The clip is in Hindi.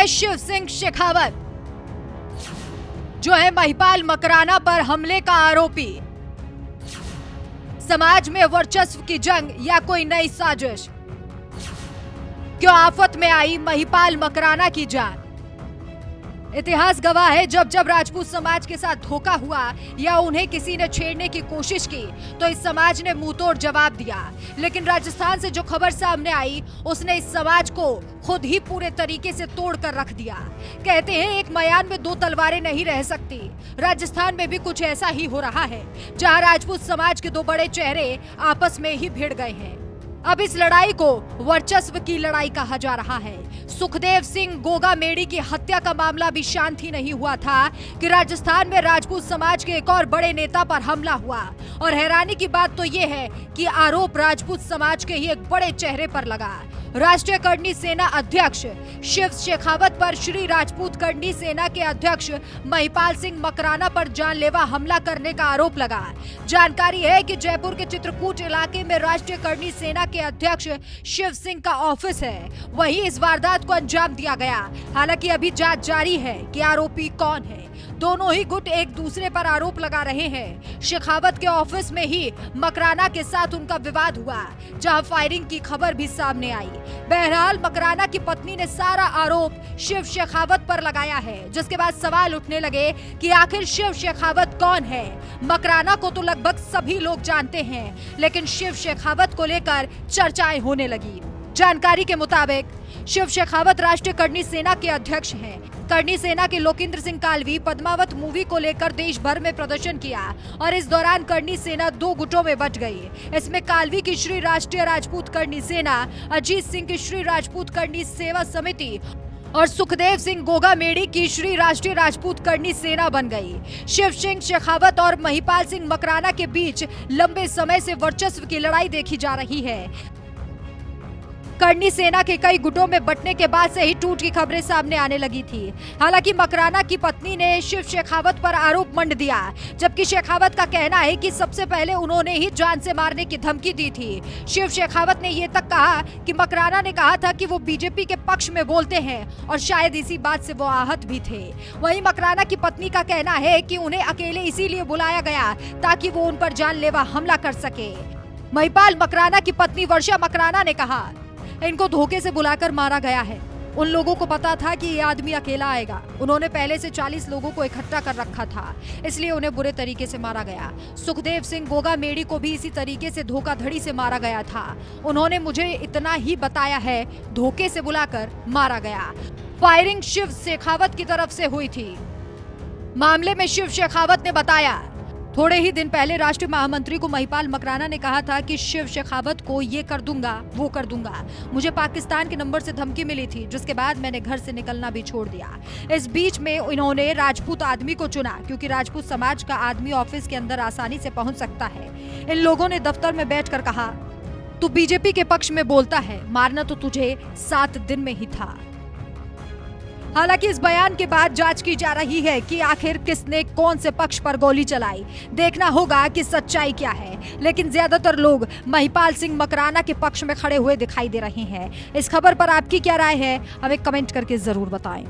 है शिव सिंह शेखावत, जो है महिपाल मकराना पर हमले का आरोपी। समाज में वर्चस्व की जंग या कोई नई साजिश? क्यों आफत में आई महिपाल मकराना की जान? इतिहास गवाह है, जब जब राजपूत समाज के साथ धोखा हुआ या उन्हें किसी ने छेड़ने की कोशिश की तो इस समाज ने मुंहतोड़ जवाब दिया। लेकिन राजस्थान से जो खबर सामने आई उसने इस समाज को खुद ही पूरे तरीके से तोड़ कर रख दिया। कहते हैं एक मयान में दो तलवारें नहीं रह सकती। राजस्थान में भी कुछ ऐसा ही हो रहा है, जहां राजपूत समाज के दो बड़े चेहरे आपस में ही भिड़ गए हैं। अब इस लड़ाई को वर्चस्व की लड़ाई कहा जा रहा है। सुखदेव सिंह गोगामेड़ी की हत्या का मामला भी शांत ही नहीं हुआ था कि राजस्थान में राजपूत समाज के एक और बड़े नेता पर हमला हुआ। और हैरानी की बात तो ये है कि आरोप राजपूत समाज के ही एक बड़े चेहरे पर लगा। राष्ट्रीय करनी सेना अध्यक्ष शिव शेखावत पर श्री राजपूत करनी सेना के अध्यक्ष महिपाल सिंह मकराना पर जानलेवा हमला करने का आरोप लगा। जानकारी है कि जयपुर के चित्रकूट इलाके में राष्ट्रीय करनी सेना के अध्यक्ष शिव सिंह का ऑफिस है, वहीं इस वारदात को अंजाम दिया गया। हालांकि अभी जांच जारी है कि आरोपी कौन है। दोनों ही गुट एक दूसरे पर आरोप लगा रहे हैं। शेखावत के ऑफिस में ही मकराना के साथ उनका विवाद हुआ, जहां फायरिंग की खबर भी सामने आई। बहरहाल मकराना की पत्नी ने सारा आरोप शिव शेखावत पर लगाया है, जिसके बाद सवाल उठने लगे कि आखिर शिव शेखावत कौन है। मकराना को तो लगभग सभी लोग जानते हैं, लेकिन शिव शेखावत को लेकर चर्चाएं होने लगी। जानकारी के मुताबिक शिव शेखावत राष्ट्रीय करनी सेना के अध्यक्ष हैं। करनी सेना के लोकेंद्र सिंह कालवी पद्मावत मूवी को लेकर देश भर में प्रदर्शन किया और इस दौरान करनी सेना दो गुटों में बंट गई। इसमें कालवी की श्री राष्ट्रीय राजपूत करनी सेना, अजीत सिंह की श्री राजपूत करनी सेवा समिति और सुखदेव सिंह गोगामेड़ी की श्री राष्ट्रीय राजपूत करनी सेना बन गई। शिव सिंह शेखावत और महिपाल सिंह मकराना के बीच लंबे समय से वर्चस्व की लड़ाई देखी जा रही है। करनी सेना के कई गुटों में बंटने के बाद से ही टूट की खबरें सामने आने लगी थी। हालांकि मकराना की पत्नी ने शिव शेखावत पर आरोप मंड दिया, जबकि शेखावत का कहना है कि सबसे पहले उन्होंने ही जान से मारने की धमकी दी थी। शिव शेखावत ने ये तक कहा कि मकराना ने कहा था कि वो बीजेपी के पक्ष में बोलते हैं और शायद इसी बात से वो आहत भी थे। वहीं मकराना की पत्नी का कहना है कि उन्हें अकेले इसीलिए बुलाया गया ताकि वो उन पर जानलेवा हमला कर सके। महिपाल मकराना की पत्नी वर्षा मकराना ने कहा, इनको धोखे से बुलाकर मारा गया है। उन लोगों को पता था कि ये आदमी अकेला आएगा। उन्होंने पहले से 40 लोगों को इकट्ठा कर रखा था, इसलिए उन्हें बुरे तरीके से मारा गया। सुखदेव सिंह गोगामेड़ी को भी इसी तरीके से धोखाधड़ी से मारा गया था। उन्होंने मुझे इतना ही बताया है, धोखे से बुलाकर मारा गया। फायरिंग शिव शेखावत की तरफ से हुई थी। मामले में शिव शेखावत ने बताया, थोड़े ही दिन पहले राष्ट्रीय महामंत्री को महिपाल मकराना ने कहा था कि शिव शेखावत को ये कर दूंगा, वो कर दूंगा। मुझे पाकिस्तान के नंबर से धमकी मिली थी, जिसके बाद मैंने घर से निकलना भी छोड़ दिया। इस बीच में इन्होंने राजपूत आदमी को चुना, क्योंकि राजपूत समाज का आदमी ऑफिस के अंदर आसानी से पहुंच सकता है। इन लोगों ने दफ्तर में बैठकर कहा, तू बीजेपी के पक्ष में बोलता है, मारना तो तुझे 7 दिन में ही था। हालांकि इस बयान के बाद जांच की जा रही है कि आखिर किसने कौन से पक्ष पर गोली चलाई। देखना होगा कि सच्चाई क्या है, लेकिन ज्यादातर लोग महिपाल सिंह मकराना के पक्ष में खड़े हुए दिखाई दे रहे हैं। इस खबर पर आपकी क्या राय है, हमें कमेंट करके जरूर बताएं।